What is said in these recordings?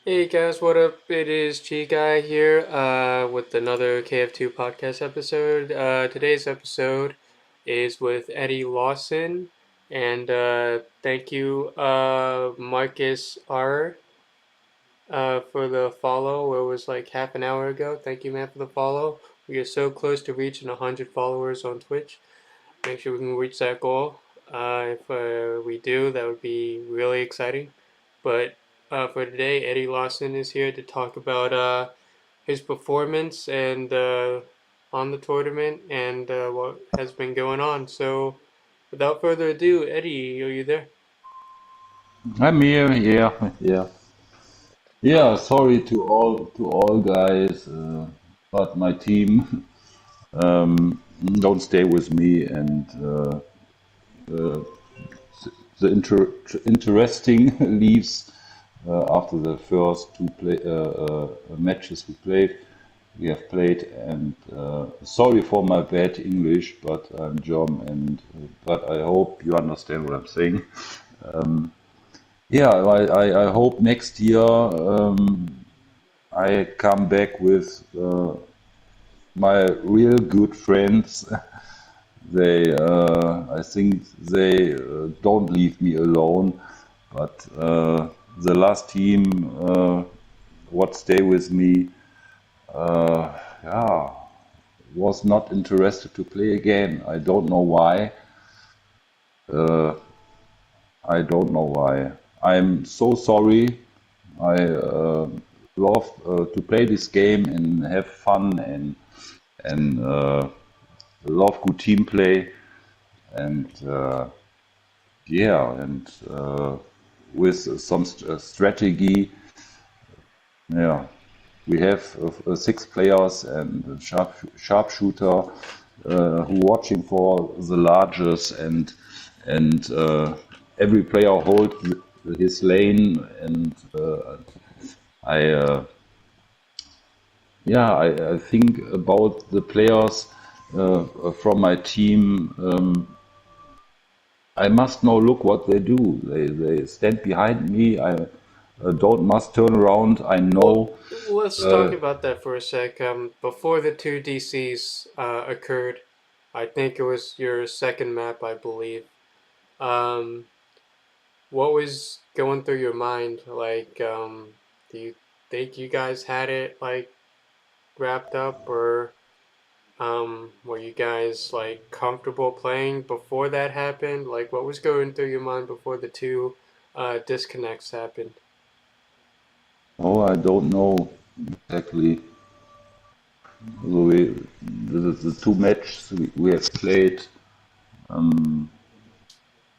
Hey guys, what up? It is G Guy here with another KF2 podcast episode. Today's episode is with Eddy Lawson, and thank you, Marcus R, for the follow. It was like half an hour ago. Thank you, man, for the follow. We are so close to reaching 100 followers on Twitch. Make sure we can reach that goal. If we do, that would be really exciting. But for today, Eddy Lawson is here to talk about his performance and on the tournament and what has been going on. So, without further ado, Eddy, are you there? I'm here, yeah. Yeah, Uh, sorry to all guys, but my team don't stay with me, and the interesting leaves after the first matches we have played, and sorry for my bad English, but I'm German, and but I hope you understand what I'm saying. Yeah, I hope next year I come back with my real good friends. I think they don't leave me alone. But the last team, what stay with me, yeah, was not interested to play again. I don't know why. I don't know why. I'm so sorry. I love to play this game and have fun and love good team play and yeah and with some strategy. Yeah, we have six players and a sharpshooter who watching for the largest and every player hold his lane and I yeah, I think about the players from my team. I must now look what they do. They stand behind me. I don't must turn around. I well, know. let's talk about that for a sec. Before the two DCs occurred, I think it was your second map, I believe. Um, What was going through your mind? Like, do you think you guys had it like wrapped up, or were you guys like comfortable playing before that happened? Like, what was going through your mind before the two disconnects happened? Oh, I don't know exactly. The two matches we have played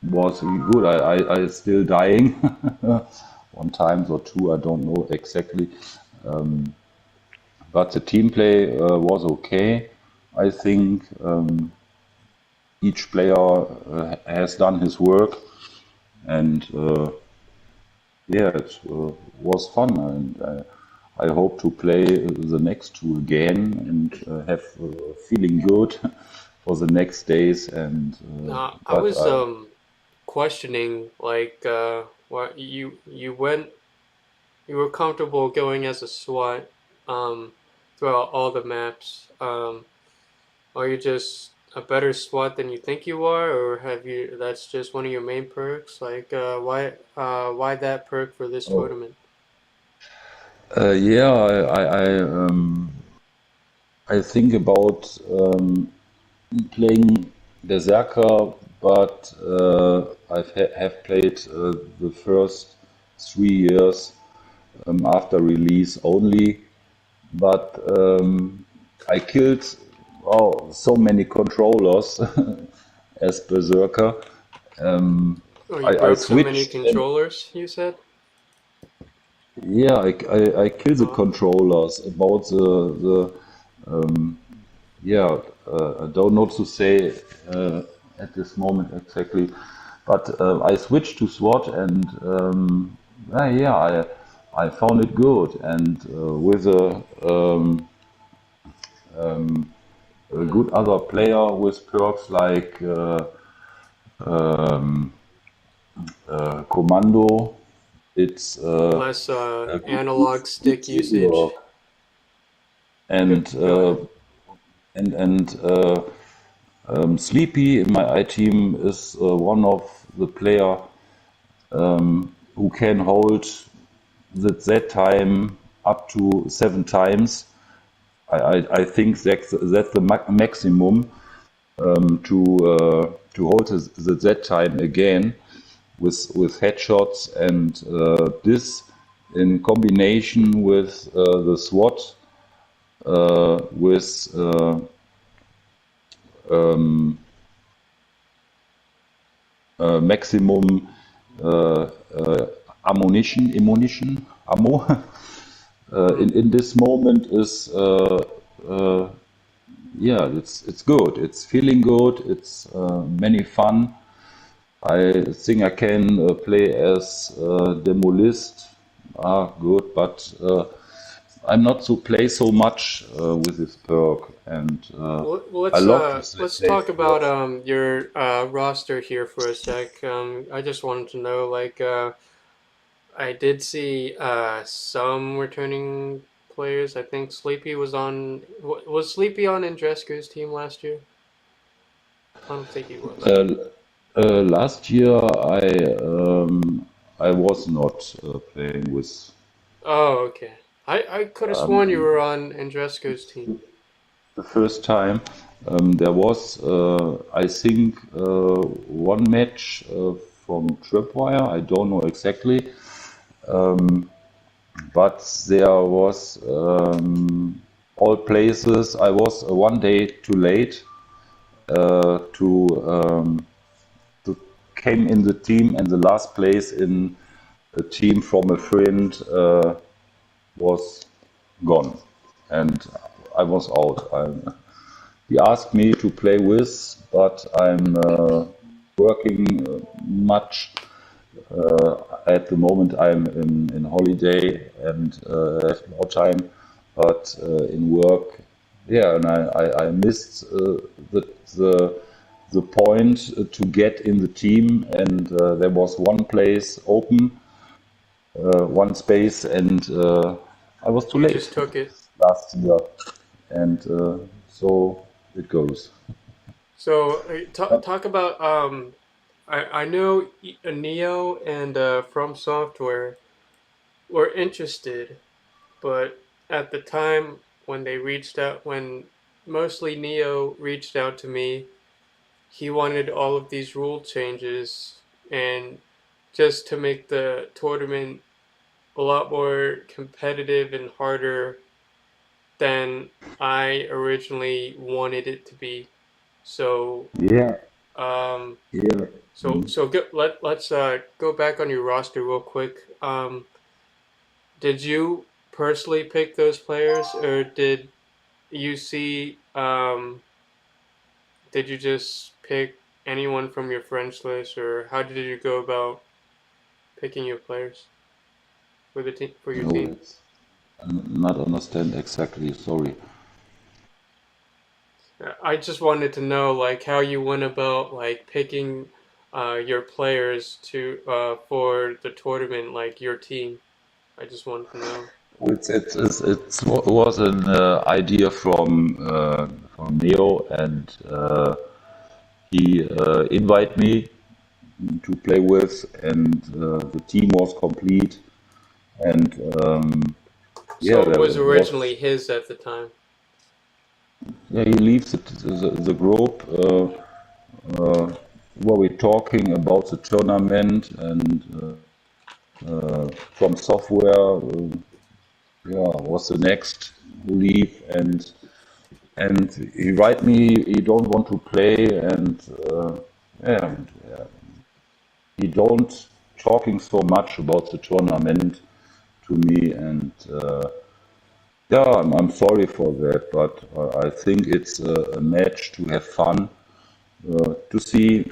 was really good. I still dying one times or two. I don't know exactly. But the team play was okay. I think each player has done his work, and yeah, it was fun. And I hope to play the next two again and have feeling good for the next days. And I but was questioning like what you were comfortable going as a SWAT um throughout all the maps. Are you just a better SWAT than you think you are, or have you? That's just one of your main perks. Like, why that perk for this oh, tournament? yeah, I think about playing Berserker, but have played the first 3 years after release only. But I killed so many controllers as Berserker. Oh, you I broke so many switched and controllers. You said. yeah, I killed the Uh, controllers about the yeah, I don't know to say at this moment exactly, but I switched to SWAT and yeah, I found it good and with a good other player with perks like Commando. It's Less a analog good stick teamwork, usage. and Go ahead. Sleepy in my I team is one of the player who can hold that time up to 7 times. I think that's the maximum to hold that time again with headshots, and this in combination with the SWAT with maximum ammo Hmm. in this moment is yeah, it's good. It's feeling good. It's many fun. I think I can play as Demolist. Good, but I'm not to play so much with this perk, and I love to Let's play talk about first. your roster here for a sec. I just wanted to know, like, I did see some returning players. I think Sleepy was on. Was Sleepy on Andrescu's team last year? I don't think he was. Uh, Last year, I was not playing with Oh, okay. I could have sworn you were on Andrescu's team. the first time. There was, I think, one match from Tripwire. I don't know exactly, but there was all places. I was one day too late to came in the team, and the last place in a team from a friend was gone, and I was out. He asked me to play with, but I'm working much. At the moment, I'm in holiday and have no time, but in work, yeah, and I missed the the point to get in the team, and there was one place open, one space, and I was too You late just took it. last year, and so it goes. So talk about I know Neo and From Software were interested, but at the time when they reached out, when mostly Neo reached out to me, he wanted all of these rule changes and just to make the tournament a lot more competitive and harder than I originally wanted it to be. So Yeah, um, yeah. let's go back on your roster real quick. Did you personally pick those players, or did you see? Did you just pick anyone from your friends list, or how did you go about picking your players for the team for your No, team? it's not understand exactly. Sorry. I just wanted to know like how you went about like picking your players to for the tournament, like your team. I just wanted to know. It was an idea from Neo, and he invited me to play with, and the team was complete. And yeah, So it there was was, originally his at the time. yeah, he leaves the group where we're talking about the tournament, and from software, yeah, was the next who leave, and he write me he don't want to play, and yeah, he don't talking so much about the tournament to me, and yeah, I'm sorry for that, but I think it's a match to have fun, to see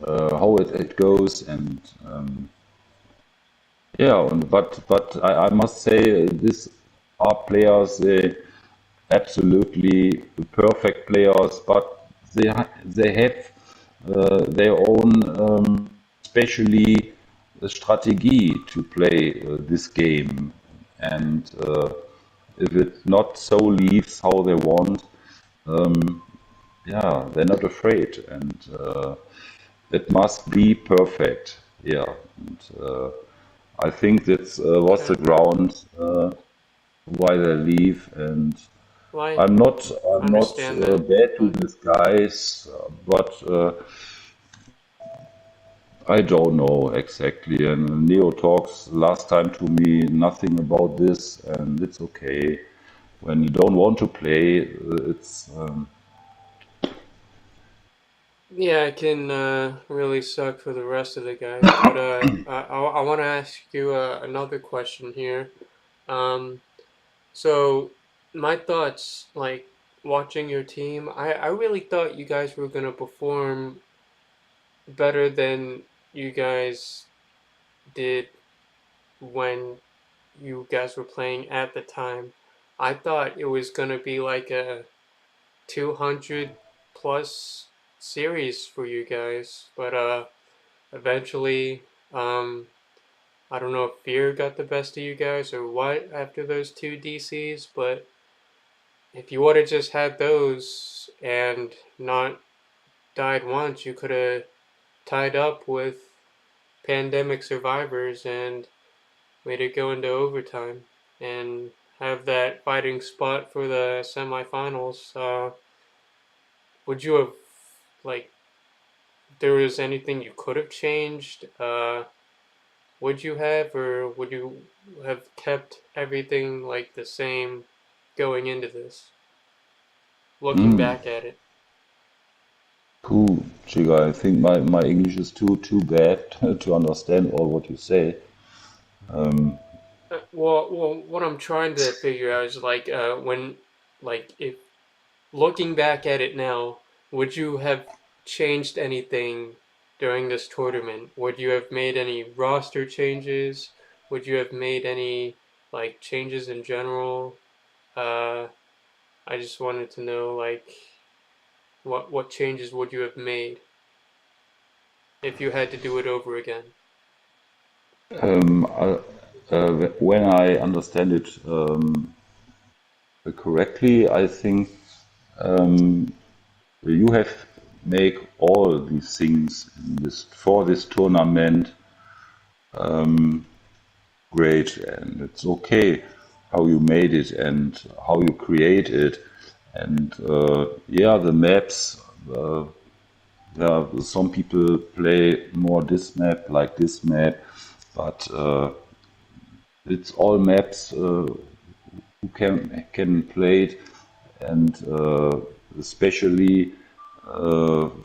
how it goes, and yeah, and but I must say these are players, they absolutely perfect players, but they have their own, especially. a strategy to play this game, and if it not so leaves how they want, yeah, they're not afraid, and it must be perfect. Yeah, and I think that was the Okay. ground why they leave, and Well, I I'm not understand that, bad to but these guys, but I don't know exactly. And Neo talks last time to me nothing about this, and it's okay. When you don't want to play, it's yeah, it can really suck for the rest of the guys. But I want to ask you another question here. Um, so my thoughts, like watching your team, I really thought you guys were gonna perform better than you guys did when you guys were playing at the time. I thought it was gonna be like a 200 plus series for you guys, but eventually, I don't know if fear got the best of you guys or what after those two DCs, but if you would have just had those and not died once, you could have tied up with pandemic survivors and made it go into overtime and have that fighting spot for the semifinals. Would you have, like, there was anything you could have changed? Would you have, or would you have kept everything like the same going into this? Looking back at it. cool, Chiga. I think my English is too bad to understand all what you say. Well, what I'm trying to figure out is like if looking back at it now, would you have changed anything during this tournament? Would you have made any roster changes? Would you have made any like changes in general? Uh, I just wanted to know like what changes would you have made if you had to do it over again? Um, I, when I understand it correctly, I think you have make all these things in this for this tournament great, and it's okay how you made it and how you create it, and yeah, the maps. Yeah, some people play more this map like this map, but it's all maps who can play it, and especially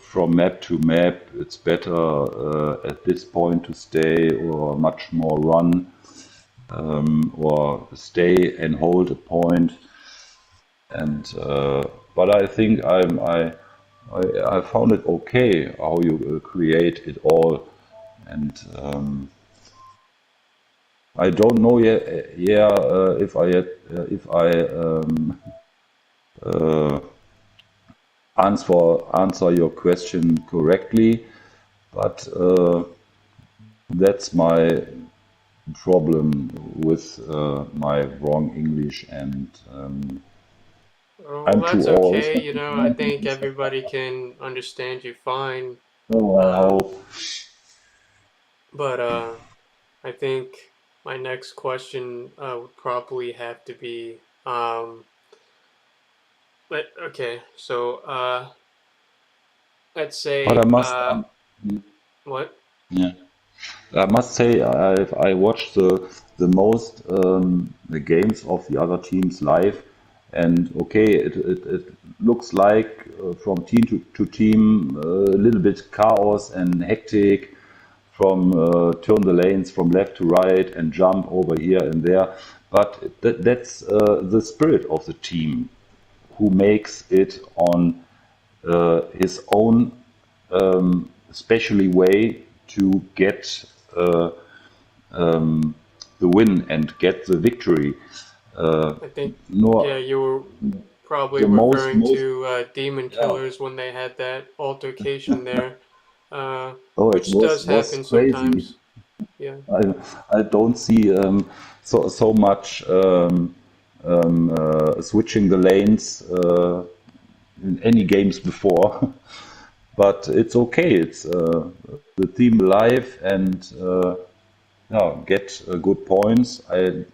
from map to map, it's better at this point to stay or much more run or stay and hold a point. And but I think I found it okay how you create it all, and I don't know yet. Yeah, if I answer your question correctly, but that's my problem with my wrong English, and Well, I'm too that's old. okay. You know, I think everybody can understand you fine. Oh, I Um, hope. but I think my next question would probably have to be but okay, so let's But I say must, what? yeah, I must say I watched the most the games of the other teams live, and okay, it looks like from team to team a little bit chaos and hectic from turn the lanes from left to right and jump over here and there, but that's the spirit of the team who makes it on his own specially way to get uh, the win and get the victory. I think yeah, No, you were probably the referring most to Demon yeah. Killers when they had that altercation there, Oh, it which does was happen crazy. sometimes. Yeah. I don't see so much switching the lanes in any games before. But it's okay. It's the team live and yeah, get good points. I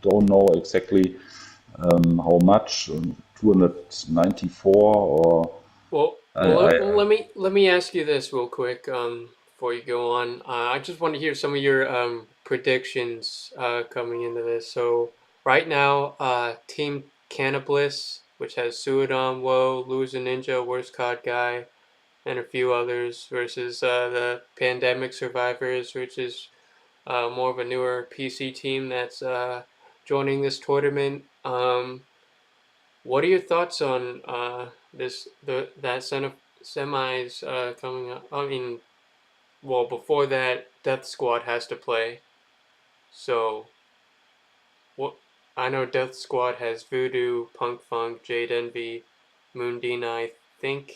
don't know exactly how much, 294 or Let me ask you this real quick before you go on. I just want to hear some of your predictions coming into this. So right now, Team Cannibalists, which has Suodon, Woe, Loser Ninja, Worst Cod Guy, and a few others, versus the Pandemic Survivors, which is more of a newer PC team that's joining this tournament. What are your thoughts on this that semis coming up? I mean, well, before that, Death Squad has to play. So what? I know Death Squad has Voodoo, Punk Funk, Jade Envy, Moondina. I think.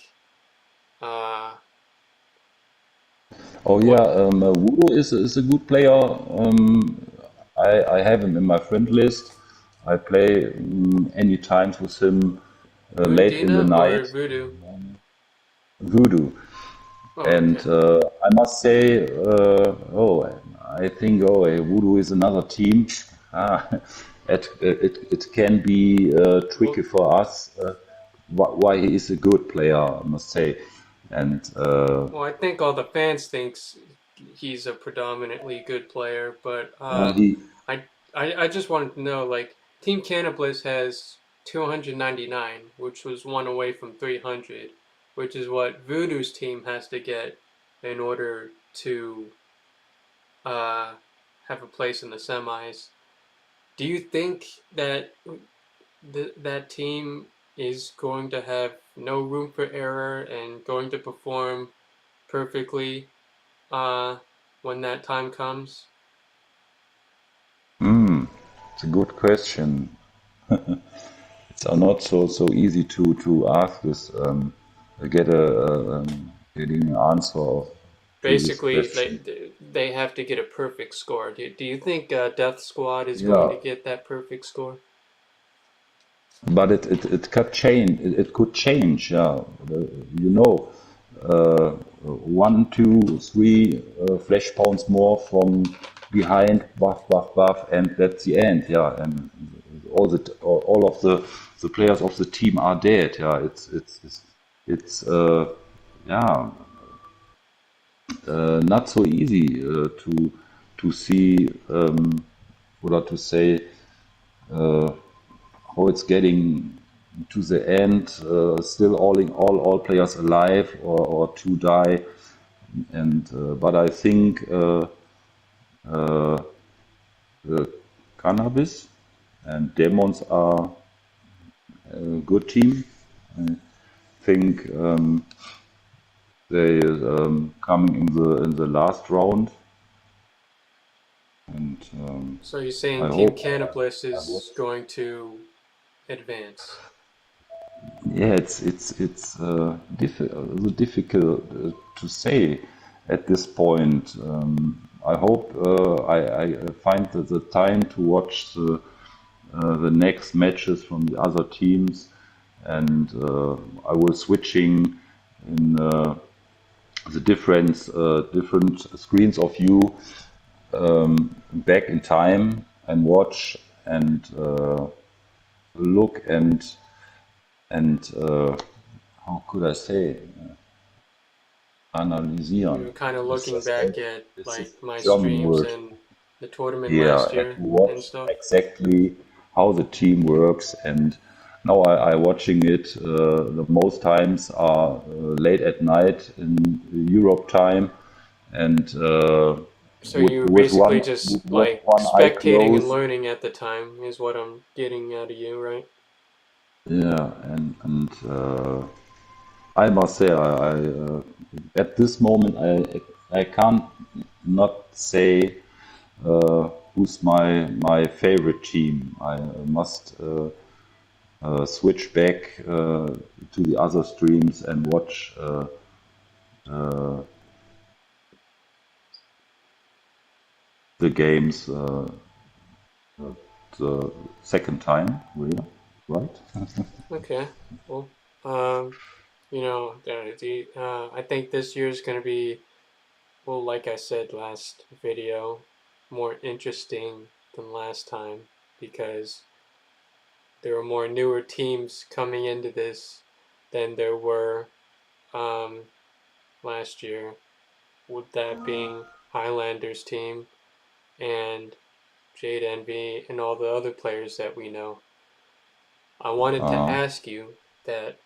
Uh, oh yeah, what Wudo is a good player. I have him in my friend list. I play any times with him late in the Moondina or night. Voodoo? Voodoo. Oh, And okay. I must say, oh, I think, oh, Voodoo is another team. Ah, it can be Well, tricky for us. Why he is a good player, I must say. And I think all the fans thinks he's a predominantly good player, but he, I, I just wanted to know, like, Team Cannabis has 299, which was one away from 300, which is what Voodoo's team has to get in order to uh, have a place in the semis. Do you think that that team is going to have no room for error and going to perform perfectly uh, when that time comes? it's a good question. It's not so easy to ask this, get getting an answer to this Basically, question. they have to get a perfect score. Do you think Death Squad is going Yeah, to get that perfect score? but it could change. It could change. Yeah, you know, uh, one, two, three flash pounds more from behind, buff, and that's the end. Yeah, and all of the players of the team are dead. Yeah, it's yeah, not so easy to see or to say how it's getting to the end, still all players alive or to die. And but I think the cannabis and demons are a good team. I think they coming in the last round, and So you're I saying Team hope Cannabis I is watch. going to advance? Yeah, it's difficult to say at this point. I hope I find the time to watch the next matches from the other teams, and I will switching in the different screens of you back in time and watch and look and how could I say analysieren. You're kind of looking back at It's a like my German streams word. and the tournament Yeah, last and to year watch and stuff. exactly how the team works. And now I watching it. The most times are late at night in Europe time, and So you were with basically just with like one eye spectating and closed. learning at the time, is what I'm getting out of you, right? Yeah, and I must say, at this moment I can't not say who's my favorite team. I must switch back to the other streams and watch. Uh, the games the second time, really, right? Okay. Well, I think this year is going to be, well, like I said last video, more interesting than last time because there are more newer teams coming into this than there were um, last year, with that being Highlanders team and Jade Envy and all the other players that we know. I wanted to Uh, ask you that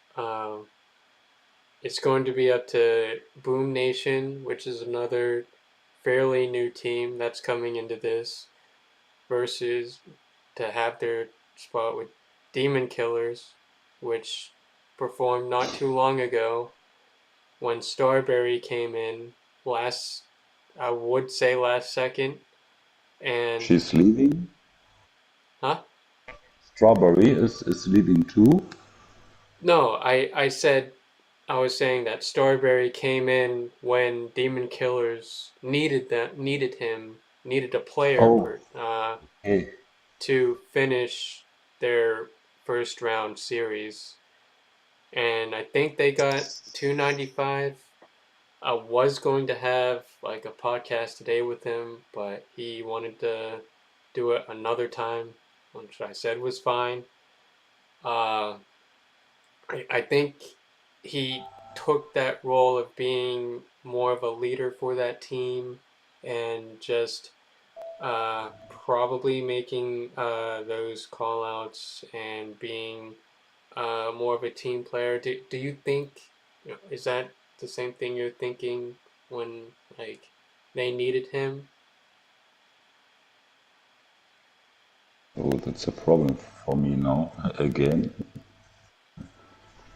it's going to be up to Boom Nation, which is another fairly new team that's coming into this, versus to have their spot with Demon Killers, which performed not too long ago when Starberry came in last, I would say last second, and she's leaving. huh? Strawberry is leaving too. No, I was saying that Starberry came in when Demon Killers needed a player Oh, hey, to finish their first round series, and I think they got 295. I was going to have like a podcast today with him, but he wanted to do it another time, which I said was fine. Uh, I think he took that role of being more of a leader for that team and just probably making those call outs and being more of a team player. Do you think, is that the same thing you're thinking when like they needed him? oh, that's a problem for me now. Again,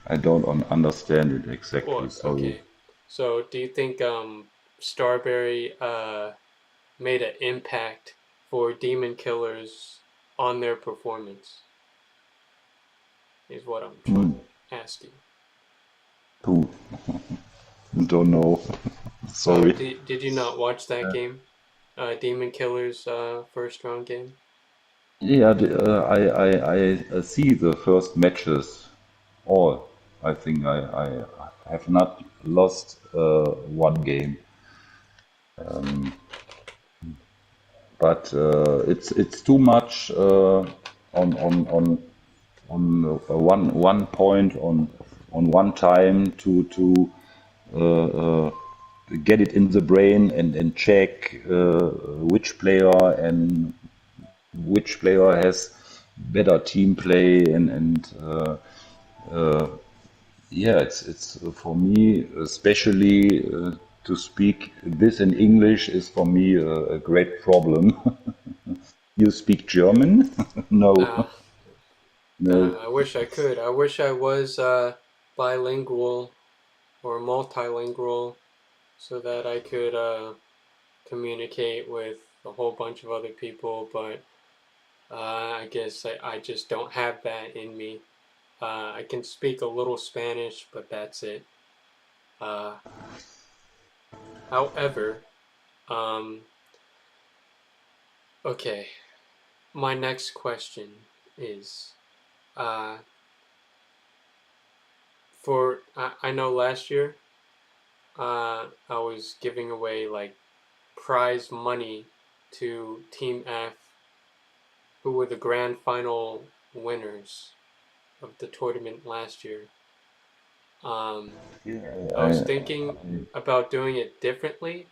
I don't understand it exactly. Or Sorry. okay, so do you think Starberry made an impact for Demon Killers on their performance? Is what I'm trying Hmm. to ask you. Who? Don't know. Oh, Sorry. did you not watch that game? Demon Killers first round game. Yeah, I see the first matches all. I think I have not lost one game, but it's too much on one point on one time to uh, uh, get it in the brain and check which player and which player has better team play and yeah, it's for me especially to speak this in English is for me a great problem. You speak German? No, Nah, no. I wish I could. I wish I was bilingual or multilingual so that I could communicate with a whole bunch of other people, but I guess I just don't have that in me. I can speak a little Spanish, but that's it. Uh, however, um, okay, my next question is uh, I know last year I was giving away like prize money to Team F, who were the grand final winners of the tournament last year. Um, Yeah, I was thinking about doing it differently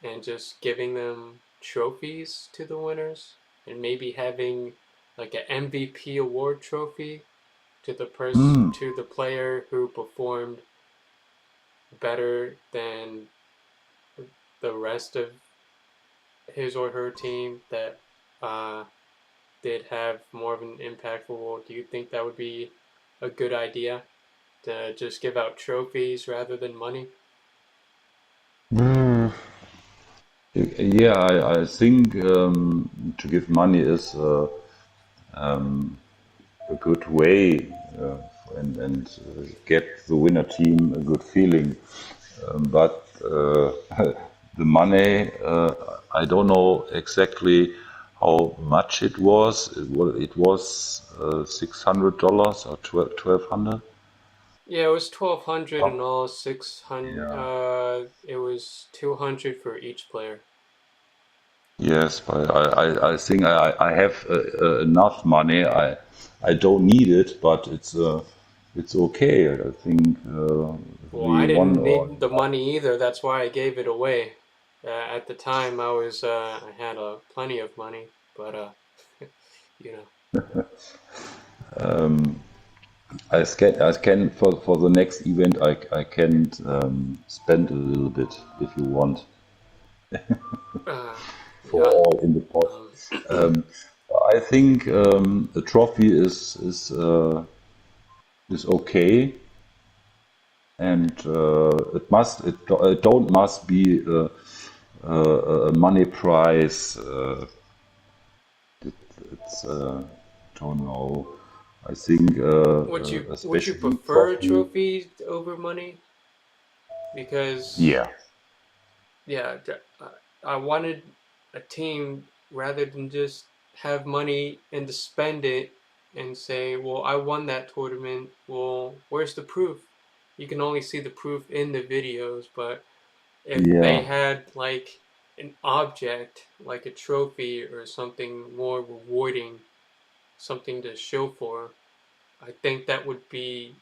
and just giving them trophies to the winners and maybe having like an MVP award trophy to the player who performed better than the rest of his or her team that uh, did have more of an impactful role. Do you think that would be a good idea to just give out trophies rather than money? yeah. I think to give money is a good way and get the winner team a good feeling. But the money. I don't know exactly how much it was. It was $600 or 1200. Yeah, it was 1,200 in all, 600. Yeah. It was 200 for each player. Yes, but I think I have enough money. I don't need it, but it's okay. I think if Well, I we won didn't or need the money either. That's why I gave it away. At the time, I had plenty of money, but you know. I can for the next event I can spend a little bit if you want Uh, for yeah. all in the pot. Um, Um, I think the trophy is okay, and it don't must be a money prize. It's don't know. I think would you especially prefer a trophy. trophy over money? Because Yeah. yeah, I wanted a team rather than just have money and to spend it and say, well, I won that tournament. Well, where's the proof? You can only see the proof in the videos, but if they Yeah. had like an object, like a trophy or something more rewarding, something to show for, I think that would be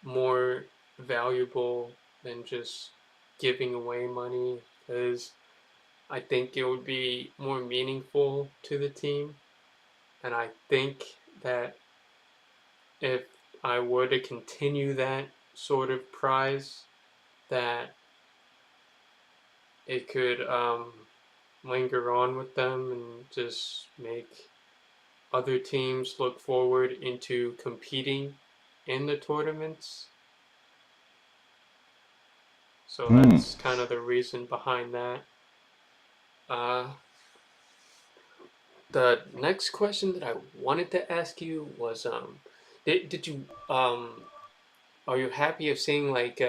more valuable than just giving away money because I think it would be more meaningful to the team. And I think that if I were to continue that sort of prize, that it could linger on with them and just make other teams look forward into competing in the tournaments. So Hmm. that's kind of the reason behind that. Uh, the next question that I wanted to ask you was did you are you happy of seeing like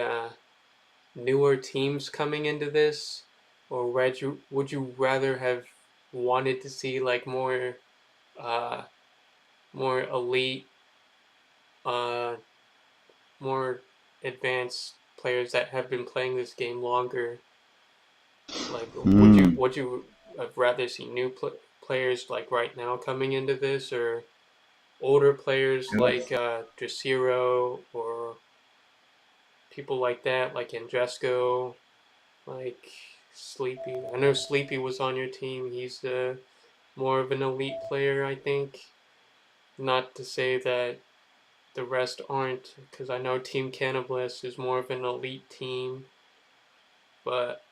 newer teams coming into this, or would you rather have wanted to see like uh more elite, uh more advanced players that have been playing this game longer? Like, Hmm. would you have rather see new players like right now coming into this, or older players like Yes. Draciro or people like that, like Andresco, like Sleepy? I know Sleepy was on your team. He's more of an elite player, I think. Not to say that the rest aren't, because I know Team Cannibalist is more of an elite team. But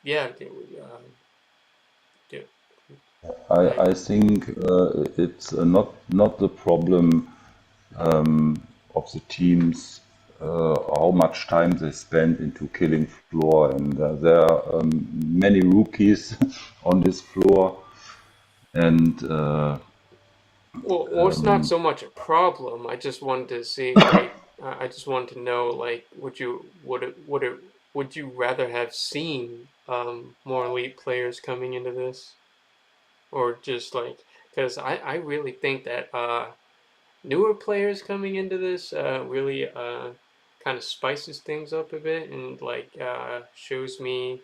yeah, do, like I think it's not the problem of the teams how much time they spend into killing floor, and there are many rookies on this floor, and well, it's not so much a problem. I just wanted to see, like, I just wanted to know, like, would you rather have seen more elite players coming into this, or just like, because I really think that newer players coming into this really kind of spices things up a bit and like shows me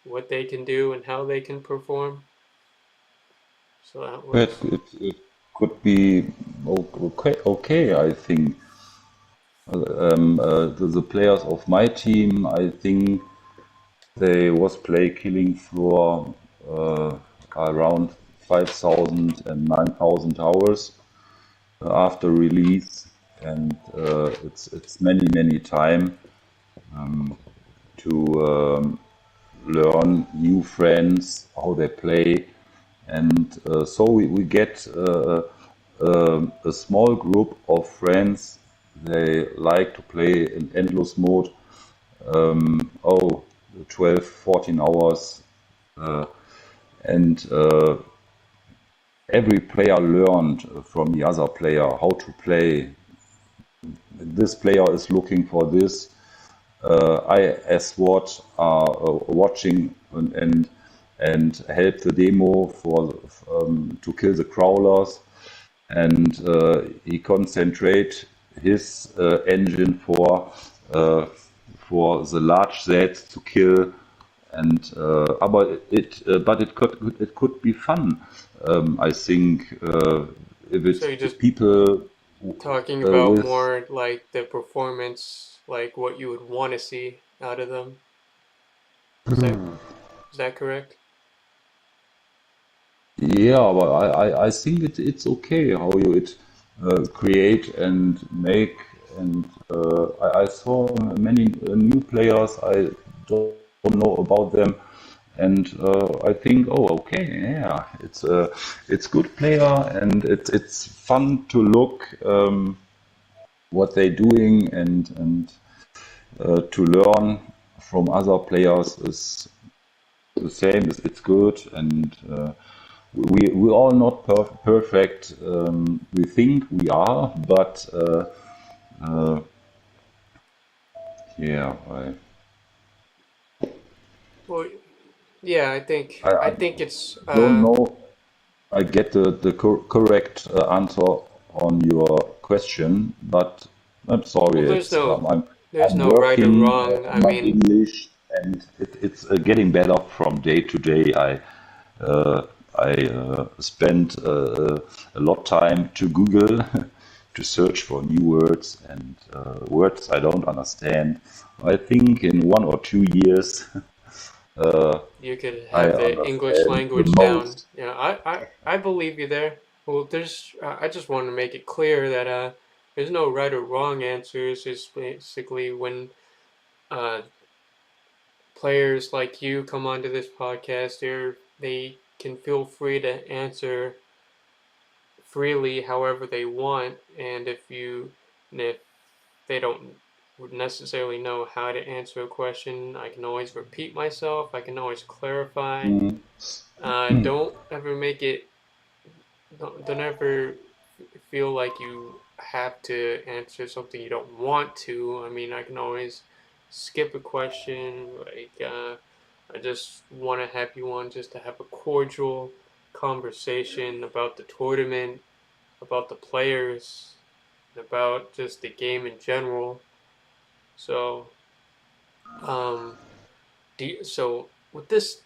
what they can do and how they can perform. So that was it could be okay. I think the players of my team, I think they was play killing floor around 5,000 and 9,000 hours after release, and it's many time to learn new friends how they play, and so we get a small group of friends. They like to play in endless mode. Oh, 12, 14 hours, and every player learned from the other player how to play. This player is looking for this. I as what are watching and help the demo for to kill the crawlers, and he concentrate his engine for the large sets to kill. And but it could be fun. I think So you're if just people talking about with more like the performance, like what you would want to see out of them. Is that is that correct? yeah, but I think it's okay how you it create and make. And I saw many new players. I don't know about them, and I think, oh, okay, yeah, it's good player, and it's fun to look what they're doing, and to learn from other players is the same. It's good, and we all not perfect. We think we are, but yeah, Well, yeah, I I think it's don't know. I get the correct answer on your question, but I'm sorry. well, It's there's I'm no right or working wrong. I on my mean, English, and it's getting better from day to day. I spend a lot time to Google to search for new words and words I don't understand. I think in 1 or 2 years you could I have the English understand the language down. most. You know, I believe you there. Well, I just want to make it clear that there's no right or wrong answers. It's basically when uh, players like you come onto this podcast, they can feel free to answer freely however they want, and if they don't necessarily know how to answer a question, I can always repeat myself. I can always clarify. Mm. Don't ever make it. Don't ever feel like you have to answer something you don't want to. I mean, I can always skip a question. I just want to have you on just to have a cordial conversation about the tournament, about the players, and about just the game in general. So, um, so with this,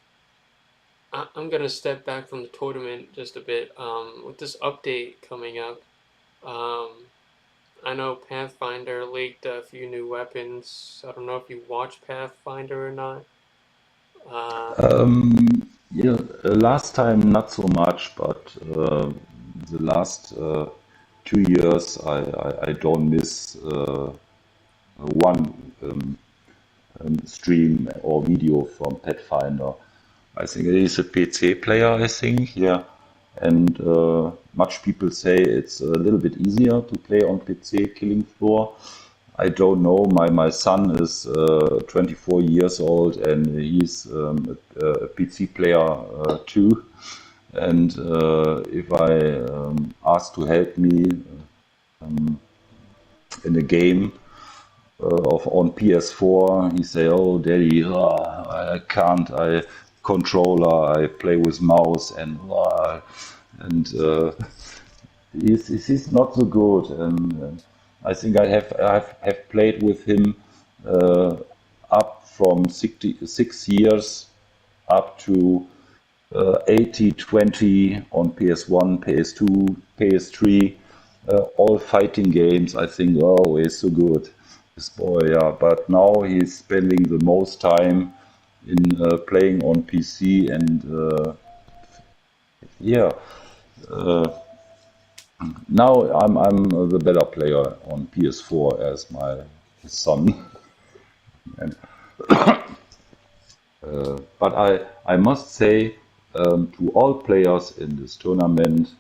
I'm gonna step back from the tournament just a bit. With this update coming up, um, I know Pathfinder leaked a few new weapons. I don't know if you watch Pathfinder or not. Uh, Yeah, last time not so much, but the last 2 years I don't miss one stream or video from Pathfinder. I think it is a PC player, I think, yeah. And much people say it's a little bit easier to play on PC Killing Floor. I don't know. My son is 24 years old, and he's a PC player too. And if I ask to help me in a game of on PS4, he say, "Oh, Daddy, I can't. I controller. I play with mouse, and he's not so good." And I think I have played with him uh, up from 66 years up to 80/20 on PS1, PS2, PS3, all fighting games. I think, oh, he's so good, this boy. Yeah, but now he's spending the most time in playing on PC, and yeah, now I'm the better player on PS4 as my son. And but I must say to all players in this tournament,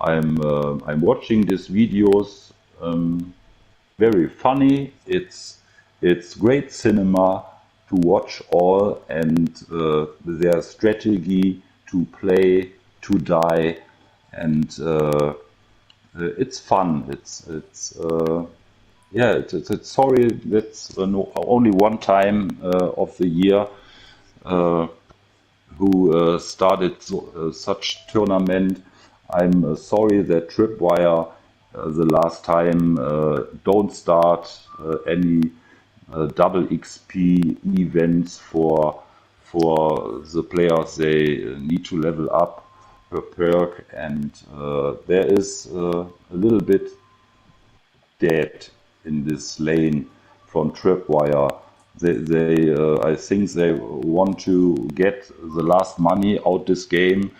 I'm watching these videos. Very funny. It's great cinema to watch all, and their strategy to play, to die, and it's fun. It's yeah, sorry, that's no, only one time of the year who started such tournament. I'm sorry that Tripwire the last time don't start any double XP events for the players. They need to level up per perk, and there is a little bit dead in this lane from Tripwire. I think they want to get the last money out this game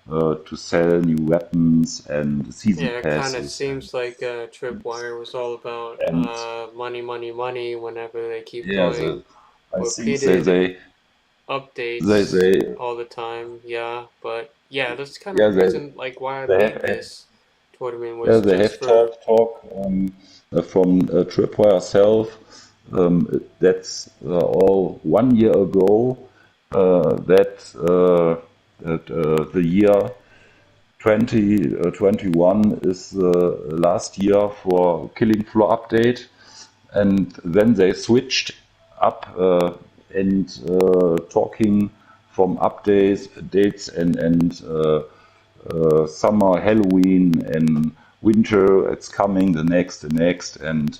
to sell new weapons and season Yeah, it kind of passes seems like Tripwire was all about and money, money, money. Whenever they keep yeah, going I think repeated they, updates they all the time. Yeah, but yeah, that's kind of yeah the reason like why I they made have this tournament yeah, was they just have for talk from Tripwire self. That's all 1 year ago. That the year 2021 is the last year for Killing Floor update, and then they switched up and talking from updates dates and summer, Halloween, and winter. It's coming the next, and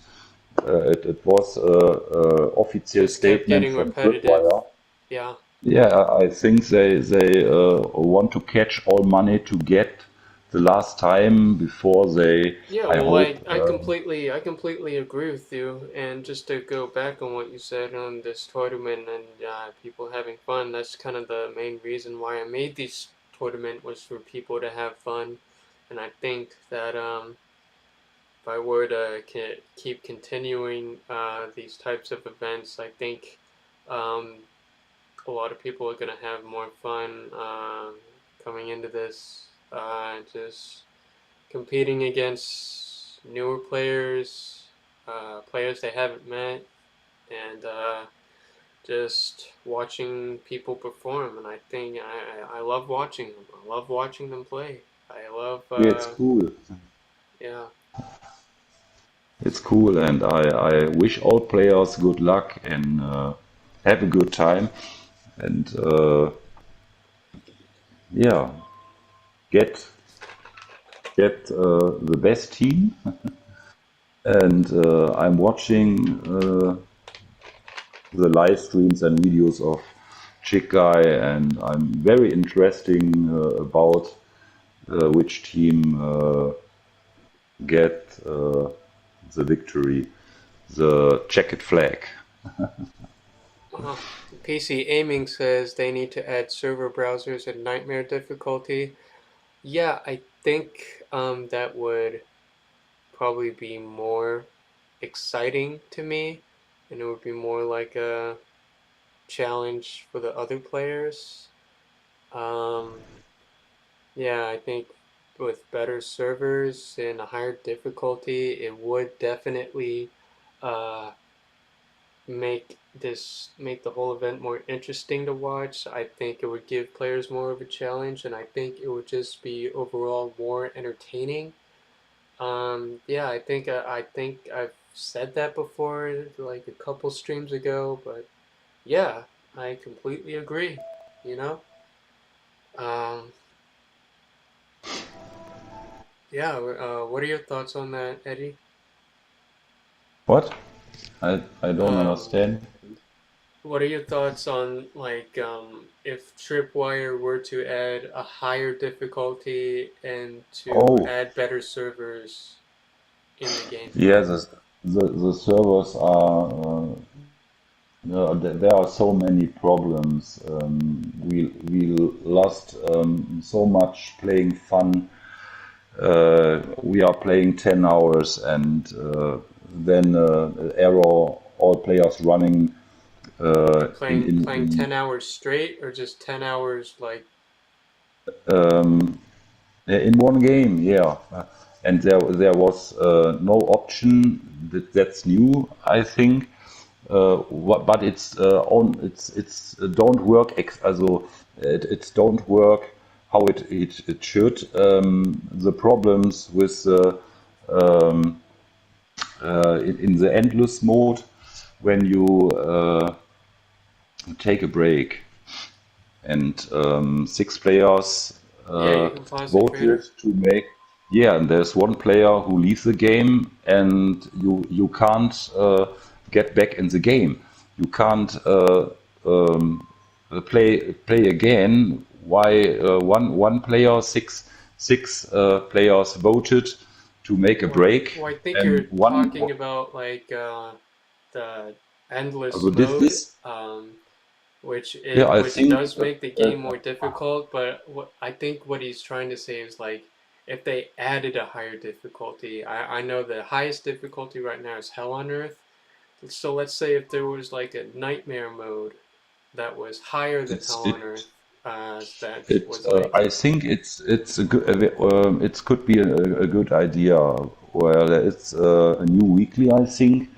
it was a official just kept statement getting from repetitive. Tripwire. Yeah. Yeah, I think they want to catch all money to get the last time before they. Yeah, I well, hope. I completely agree with you. And just to go back on what you said on this tournament and people having fun, that's kind of the main reason why I made this tournament was for people to have fun. And I think that if I were to keep continuing these types of events, I think um, a lot of people are gonna have more fun coming into this. Just competing against newer players, players they haven't met, and just watching people perform. And I think I love watching them. I love watching them play. I love, Yeah, it's cool. yeah. It's cool, and I wish all players good luck and have a good time. And yeah, get get the best team. And I'm watching the live streams and videos of Chick Guy, and I'm very interesting about which team get the victory, the checkered flag. Uh, PC Aiming says they need to add server browsers and nightmare difficulty. Yeah, I think that would probably be more exciting to me, and it would be more like a challenge for the other players. Um, yeah, I think with better servers and a higher difficulty, it would definitely uh, make the whole event more interesting to watch. I think it would give players more of a challenge, and I think it would just be overall more entertaining. Yeah, I think I've said that before, like a couple streams ago, but yeah, I completely agree. You know, um, yeah. What are your thoughts on that, Eddie? What? I don't Um, understand. what are your thoughts on like if Tripwire were to add a higher difficulty and to Oh, add better servers in the game? yeah, the servers are. There are so many problems. We lost so much playing fun. We are playing 10 hours, and then error, all players running Playing in 10 hours straight or just 10 hours like in one game, yeah. And there was no option that's new, I think. But it's don't work also it don't work how it should. The problems with in the endless mode when you take a break and six players Yeah, you can pause the voted trader. to make. Yeah, and there's one player who leaves the game, and you can't get back in the game. You can't play again. Why one player six players voted to make a break, Well, I think you're and one. talking about like the endless Also mode, this yeah, I which think does make the game more difficult. But I think what he's trying to say is like if they added a higher difficulty. I know the highest difficulty right now is Hell on Earth. So let's say if there was like a nightmare mode that was higher than it's Hell it on Earth, that it was like I think it's a good it could be a good idea where there is a new weekly I think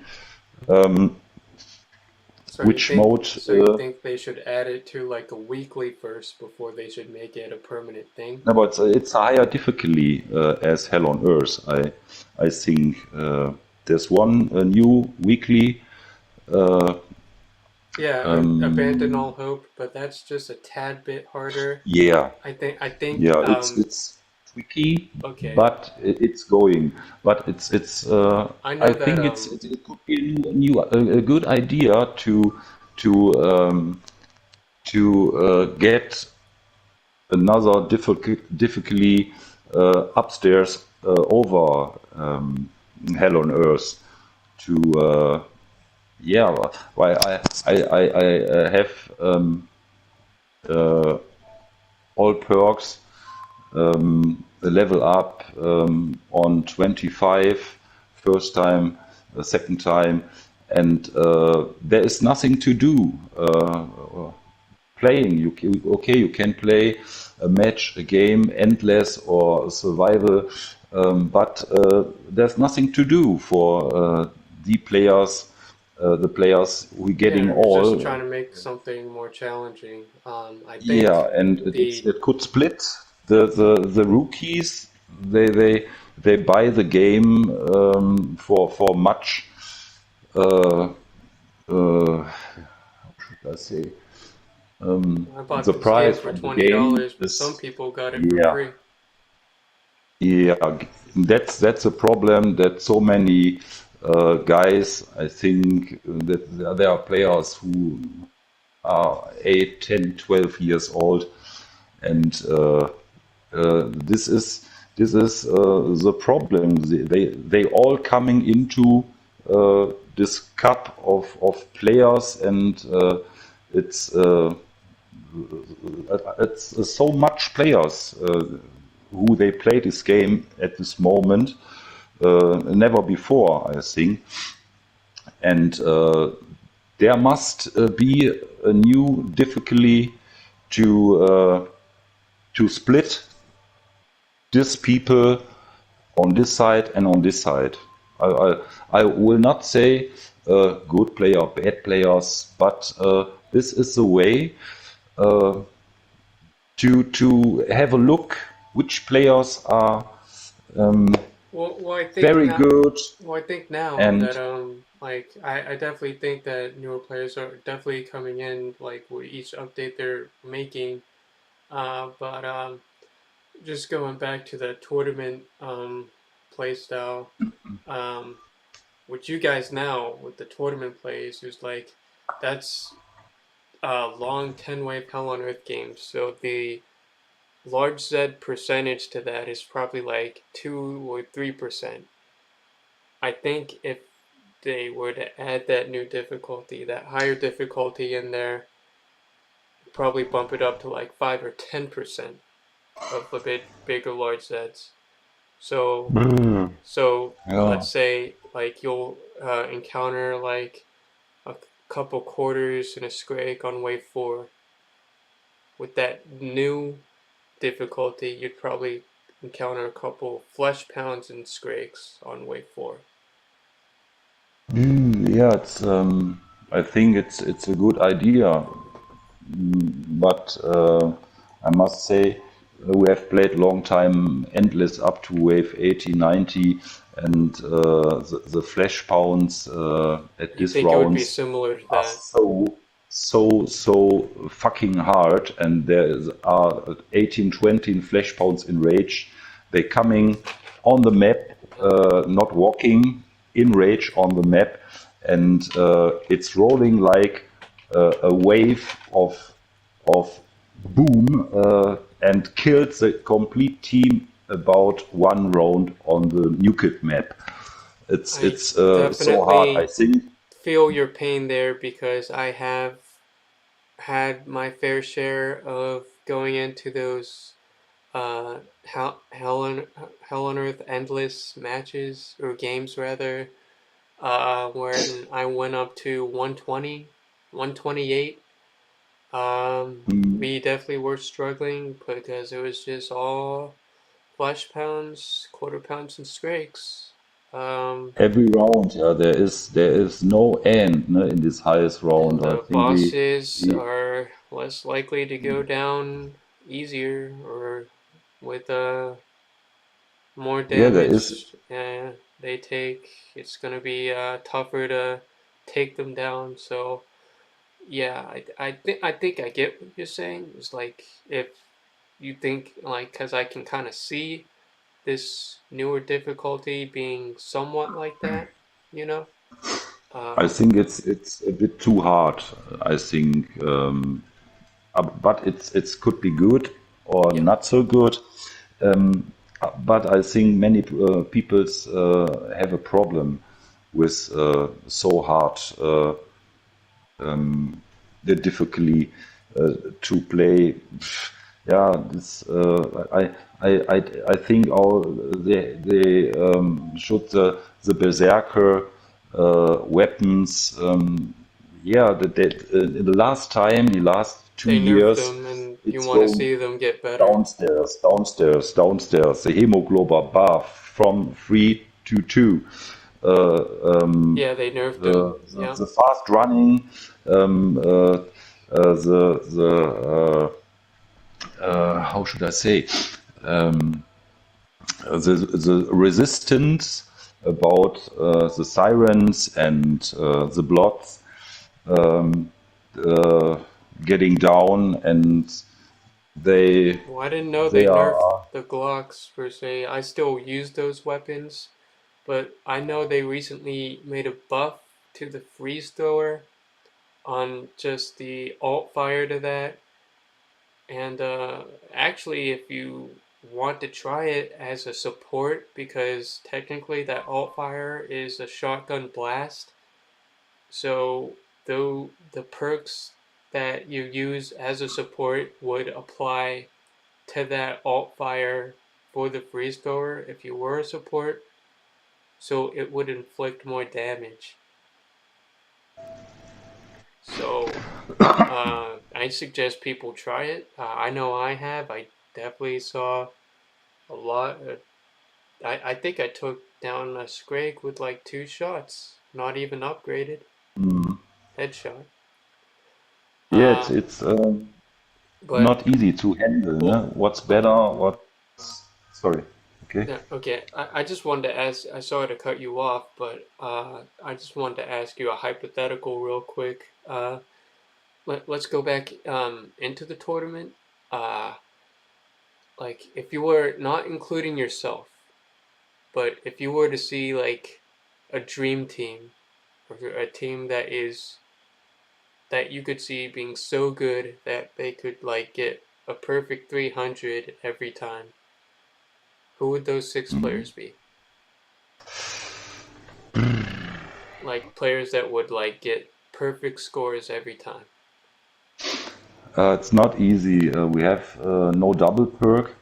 which mode you think they should add it to like a weekly first before they should make it a permanent thing? no, but it's a higher difficulty as Hell on Earth. I think there's one new weekly. Uh, Yeah, abandon all hope, but that's just a tad bit harder. yeah, I think yeah, it's tricky, okay. but it's going. But it's I I know that think it could be a good idea to um, to get another difficulty upstairs over Hell on Earth to yeah. Why I have uh, all perks level up on 25 first time, second time, and there is nothing to do playing. Okay, you can play a match, a game, endless or survival, but there's nothing to do for the players we yeah, getting I was just all. trying to make something more challenging. I Yeah, think and the it could split the rookies. They they they buy the game for much. Uh, let's say I bought the this game price for of the game $20, but some is people got it for yeah free. yeah. That's a problem that so many guys. I think that there are players who are 8, 10, 12 years old, and this is the problem. They all coming into this cup of players, and it's it's so much players who they play this game at this moment. Never before, I think, and there must be a new difficulty to split these people on this side and on this side. I will not say good player, bad players, but this is the way to have a look which players are I think very now. good Well, I think now and that like I definitely think that newer players are definitely coming in like with each update they're making. But just going back to the tournament play style, um, what you guys now with the tournament plays is like that's long 10-wave Hell on Earth games. So the large Z percentage to that is probably like 2 or 3%. I think if they were to add that new difficulty, that higher difficulty in there, probably bump it up to like 5 or 10% of a bit bigger large Zs. So so yeah. let's say like you'll encounter like a couple quarters and a scrake on wave 4. With that new difficulty, you'd probably encounter a couple flesh pounds and scrakes on wave 4. Yeah, it's I think it's a good idea, but I must say we have played long time, endless up to wave 80, 90, and the flash pounds at You these think it would be rounds similar to are that? so fucking hard, and are 18, 20 flash pounds in rage. They coming on the map, Yeah. not walking in rage on the map, and it's rolling like a wave of boom and killed the complete team about one round on the Nukit map. I It's so hard, I definitely think. feel your pain there because I have had my fair share of going into those hell on earth endless matches or games rather, where I went up to 120, 128. Mm, We definitely were struggling because it was just all flesh pounds, quarter pounds, and scrakes. Um, every round, yeah, there is no end, no, in this highest and round. I the think bosses we are less likely to go down easier or with more yeah, there is. damage they take. It's gonna be tougher to take them down. So yeah, I think I get what you're saying. It's like if you think like because I can kind of see this newer difficulty being somewhat like that, you know. I Um, think it's a bit too hard. I think, but it's could be good or yeah, not so good. Um, but I think many people have a problem with so hard the difficulty to play. Yeah, I think all they should the berserker weapons. Yeah, in the last time, the last two they nerfed years, them, and you it's want to going see them get better. downstairs, downstairs, downstairs. The hemoglobin buff from 3 to 2. Yeah, they nerfed them. The Yeah, the fast running, um, uh, the how should I say, the resistance about the sirens and the blocks uh, getting down, and they well, I didn't know they they nerfed are. the Glocks per se. I still use those weapons, but I know they recently made a buff to the freeze thrower on just the alt fire to that. And actually, if you want to try it as a support, because technically that alt fire is a shotgun blast, so though the perks that you use as a support would apply to that alt fire for the freeze thrower if you were a support, so it would inflict more damage. So I suggest people try it. I know I have. I definitely saw a lot. I think I took down a Scrake with like two shots, not even upgraded. Mm, Headshot. yeah, Uh, it's but not easy to handle. well, No? What's better? What's sorry? Okay. yeah, okay. I just wanted to ask. I sorry to cut you off, but I just wanted to ask you a hypothetical real quick. Let's go back into the tournament. Uh, like if you were not including yourself, but if you were to see like a dream team or a team that you could see being so good that they could like get a perfect 300 every time, who would those six Mhm. players be? Like players that would like get perfect scores every time. It's not easy. We have no double perk,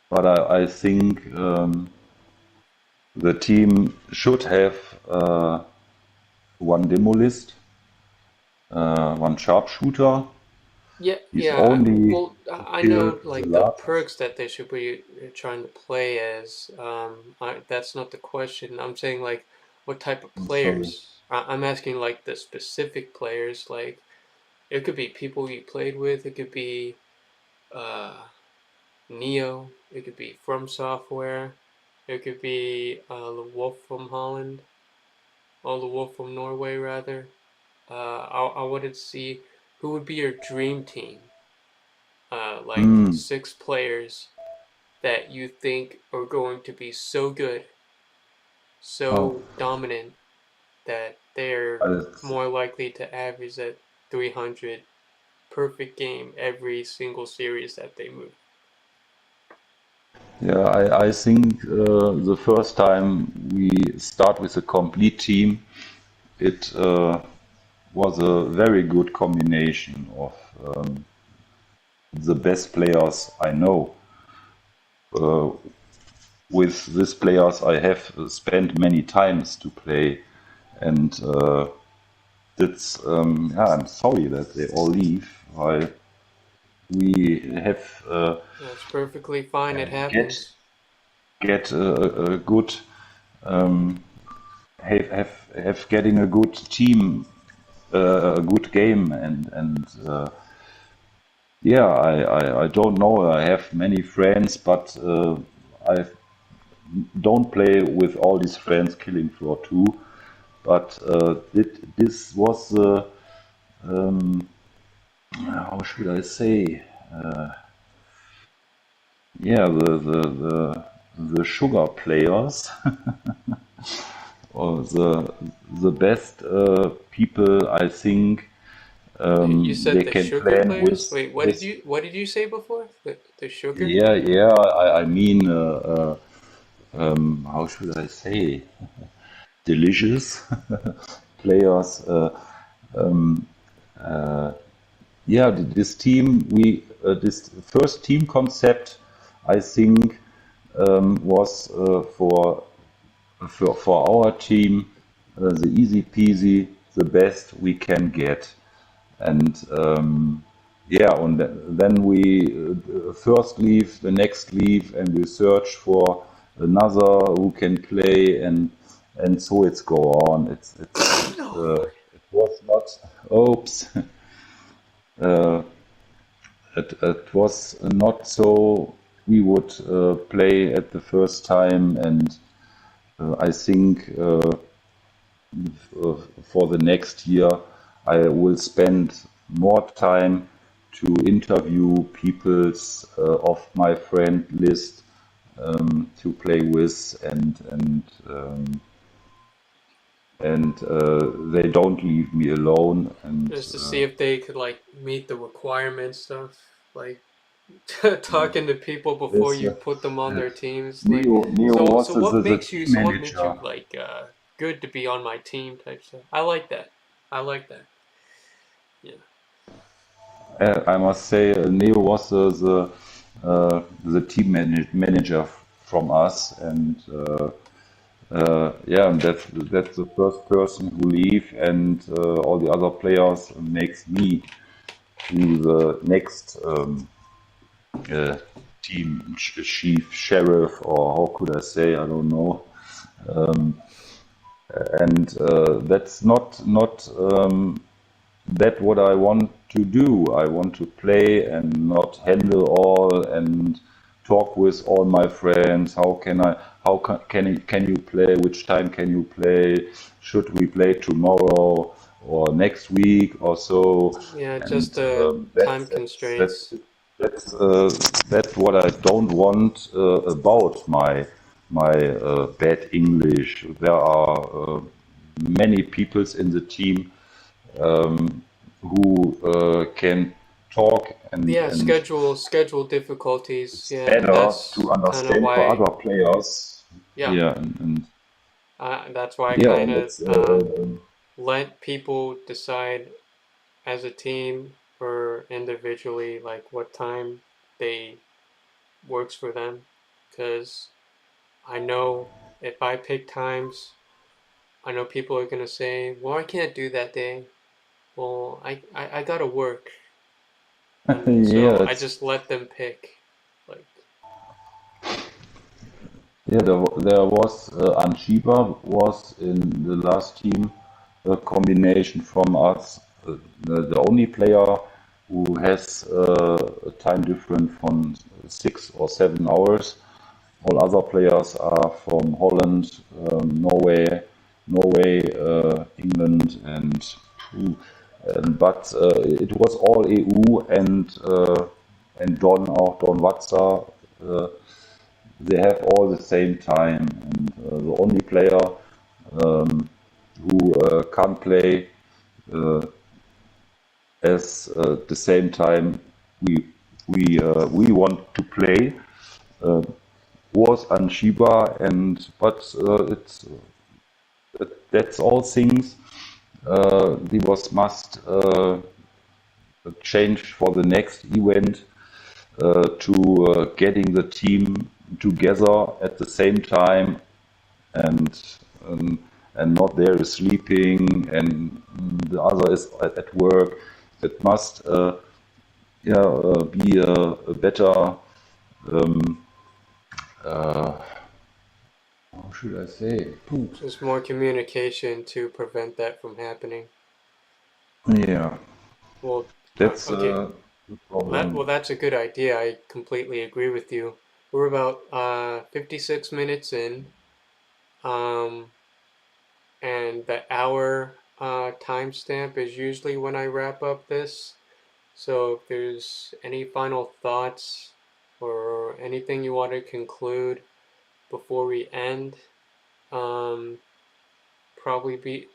but I think the team should have one demolist, one sharpshooter. Yeah, He's yeah. only Well, I kill know the like the last. perks that they should be trying to play as. That's not the question. I'm saying like what type of Sorry. players. I'm asking like the specific players. Like it could be people you played with. It could be uh Neo. It could be From Software. It could be the Wolf from Holland, or the Wolf from Norway, rather. I wanted to see who would be your dream team. Like Mm. 6 players that you think are going to be so good, Oh, so dominant that they're it's, more likely to average at 300 perfect game every single series that they move. yeah, I think the first time we start with a complete team, it was a very good combination of the best players I know. Uh, with these players, I have spent many times to play, and that's yeah. I'm sorry that they all leave. While we have That's perfectly fine. It get happens. get a good have getting a good team, a good game, and yeah, I don't know. I have many friends, but I don't play with all these friends. Killing Floor 2, but this was how should I say? Yeah, the sugar players, or the best people I think You said they the can sugar plan players. Wait, with. what did you say before? The sugar Yeah, players? yeah. I mean, how should I say? Delicious players. Yeah, this team, this first team concept, I think, was for our team the easy peasy, the best we can get. And yeah, and then we first leave, the next leave, and we search for another who can play, and so it's go on. No. It was not. Oops. It was not so we would play at the first time, and I think for the next year I will spend more time to interview people's of my friend list to play with, and they don't leave me alone, and Just to see if they could like meet the requirements stuff, like talking to people before this you put them on their teams. Like, Neo was the team so what makes manager. you like good to be on my team type stuff? I like that. I like that. Yeah. I must say, Neo was the team manager from us, and yeah, and that's the first person who leave, and all the other players makes me to the next uh, team chief sheriff, or how could I say? I don't know. And that's not that what I want to do. I want to play and not handle all and talk with all my friends. How can you play? Which time can you play? Should we play tomorrow or next week or so? Yeah, And just the time constraints. that's that's what I don't want about my bad English. There are many peoples in the team who can talk Yeah, and schedule difficulties. it's Yeah, and better that's to kind of understand for why. other players. Yeah, Yeah, and that's why I yeah, kind and of it's let people decide as a team or individually like what time they works for them, because I know if I pick times, I know people are gonna say, "Well, I can't do that day." Well, I gotta work, and yeah, so I it's just let them pick. Like, yeah. There was Anshiba was in the last team, a combination from us. The only player who has a time difference from 6 or 7 hours. All other players are from Holland, Norway, England, but it was all EU and Don Watsa. Uh, they have all the same time, and the only player who can't play as the same time we want to play was Anshiba, and but it's that's all things they was must change for the next event to getting the team together at the same time and um, and not there is sleeping and the other is at work. It must be a better how should I say? Pooh. Just more communication to prevent that from happening. Yeah, Well, that's okay. the problem. That's a good idea. I completely agree with you. We're about 56 minutes in, um, and the hour timestamp is usually when I wrap up this. So if there's any final thoughts or anything you want to conclude before we end, um, probably be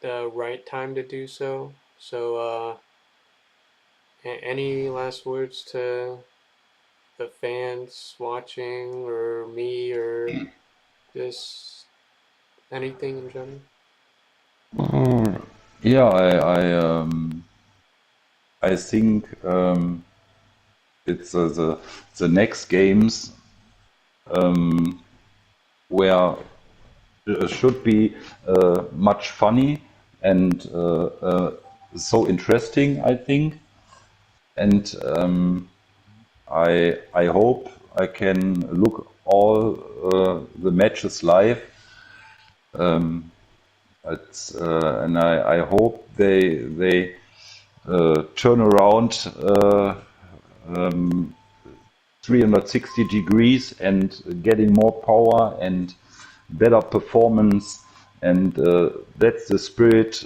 the right time to do so. So, any last words to the fans watching, or me, or just anything in general? Yeah, I think it's the next games where should be much funny and so interesting, I think. And I hope I can look all the matches live. And I hope they turn around 360 degrees and getting more power and better performance. And that's the spirit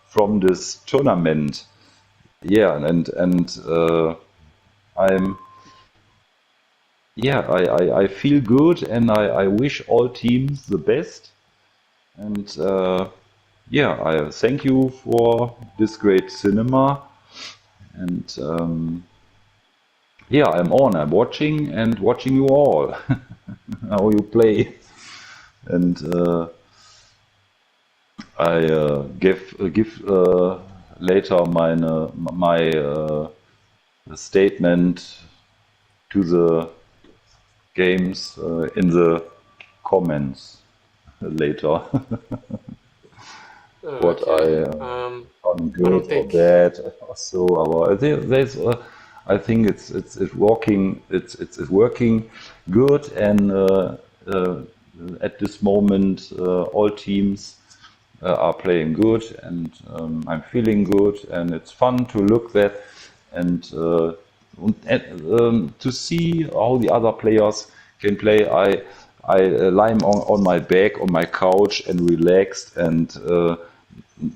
from this tournament. Yeah, and I'm yeah I feel good, and I wish all teams the best. And yeah, I thank you for this great cinema. And yeah, I'm on. I'm watching and watching you all how you play. And I give later my statement to the games in the comments later. What Okay. I on I good don't or think. bad or so. I think I think it's working. It's working good, and uh, at this moment, all teams are playing good, and I'm feeling good, and it's fun to look that and to see how the other players can play. I lie on my back on my couch and relaxed, and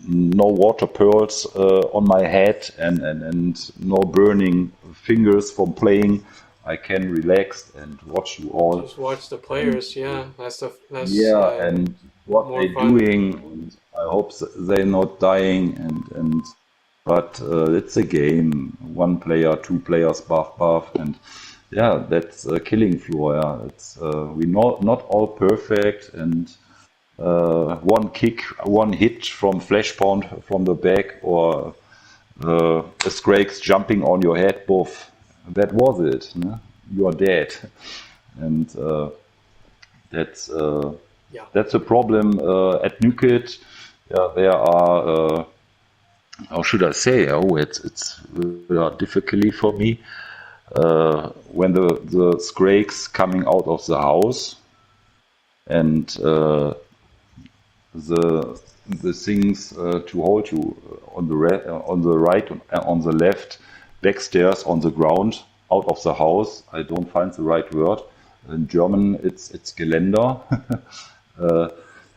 no water pearls on my head, and no burning fingers from playing. I can relax and watch you all. Just watch the And players. Yeah, that's yeah, and what more they're fun. doing, and I hope they're not dying. And but it's a game. One player, two players, buff, buff, and yeah, that's a killing floor. Yeah, it's we not all perfect, and one kick, one hit from flashpoint from the back, or a Scrakes jumping on your head, both. That was it. No? You are dead, and that's uh, Yeah. that's a problem at Newkit. Yeah, there are how should I say? Oh, it's difficulty for me when the Scrakes coming out of the house, and the things to hold you on the right, on the left, backstairs on the ground, out of the house. I don't find the right word. In German, it's Geländer.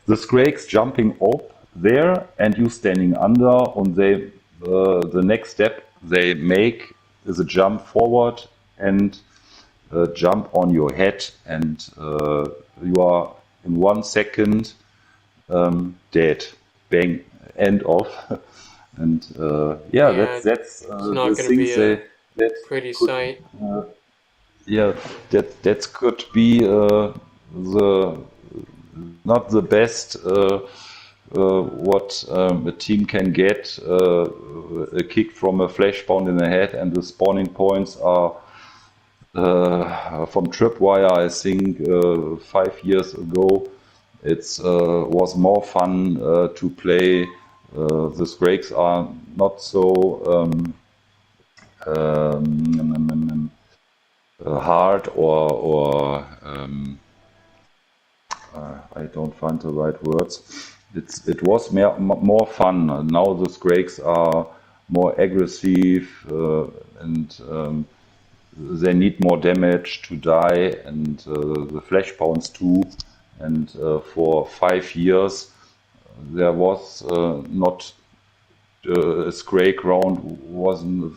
The Scrakes jumping up there and you standing under, and the next step they make is a jump forward and jump on your head, and you are in 1 second dead. Bang, end off. And yeah, Yeah, that's it's not the going to things be a that pretty could sight. yeah, that could be the not the best what a team can get. A kick from a flashpoint in the head, and the spawning points are from Tripwire. I think 5 years ago, it was more fun to play. The Scrakes are not so hard, or I don't find the right words. It was more fun. Now the Scrakes are more aggressive, and they need more damage to die, and the flesh pounds too. And for 5 years, there was not a Scrake round, wasn't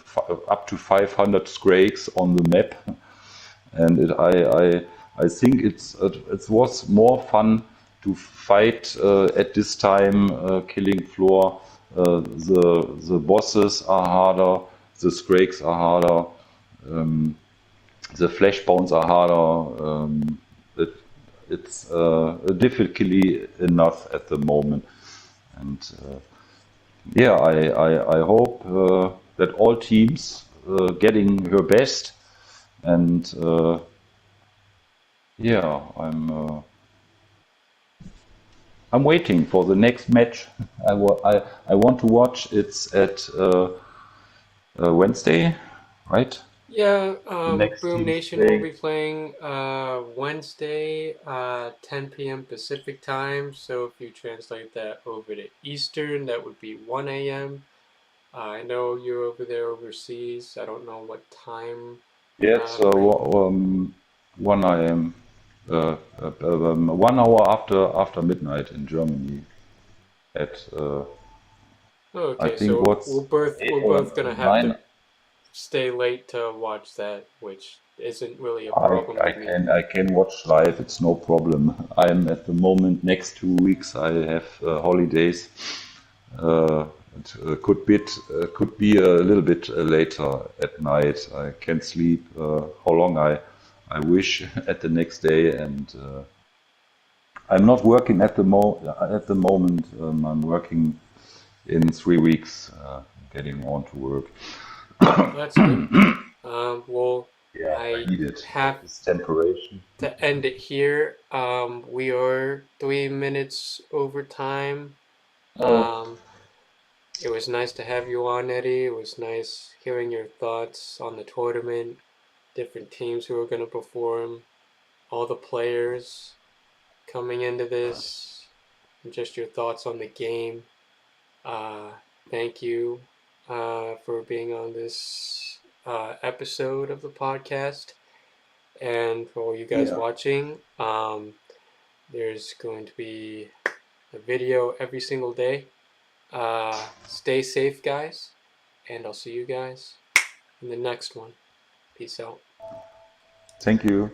up to 500 Scrakes on the map, and I think it was more fun to fight at this time. Killing floor, the bosses are harder, the Scrakes are harder, the flashbones are harder. It, it's difficultly enough at the moment, and yeah, I hope that all teams getting her best, and yeah, I'm waiting for the next match. I want to watch. It's at Wednesday, right? Yeah, The next Boom team's Nation will playing. be playing Wednesday, 10 p.m. Pacific time. So if you translate that over to Eastern, that would be 1 a.m. I know you're over there overseas. I don't know what time Yes, for you. 1 a.m. 1 hour after midnight in Germany. At I Okay, think so what's we're 8 both or gonna have 9. to stay late to watch that, which isn't really a problem I with me. can watch live. It's no problem. I'm at the moment, next 2 weeks I have holidays. It could be a little bit later at night. I can sleep how long I wish at the next day, and I'm not working at the moment. I'm working in 3 weeks, getting on to work. That's good. Well, Yeah, I I need it. have It's temperation. to end it here. We are 3 minutes over time. Oh, Um, it was nice to have you on, Eddie. It was nice hearing your thoughts on the tournament, different teams who are going to perform, all the players coming into this, and just your thoughts on the game. Uh, Thank you for being on this episode of the podcast. And for all you guys yeah. watching, there's going to be a video every single day. Stay safe, guys, and I'll see you guys in the next one. Peace out. Thank you.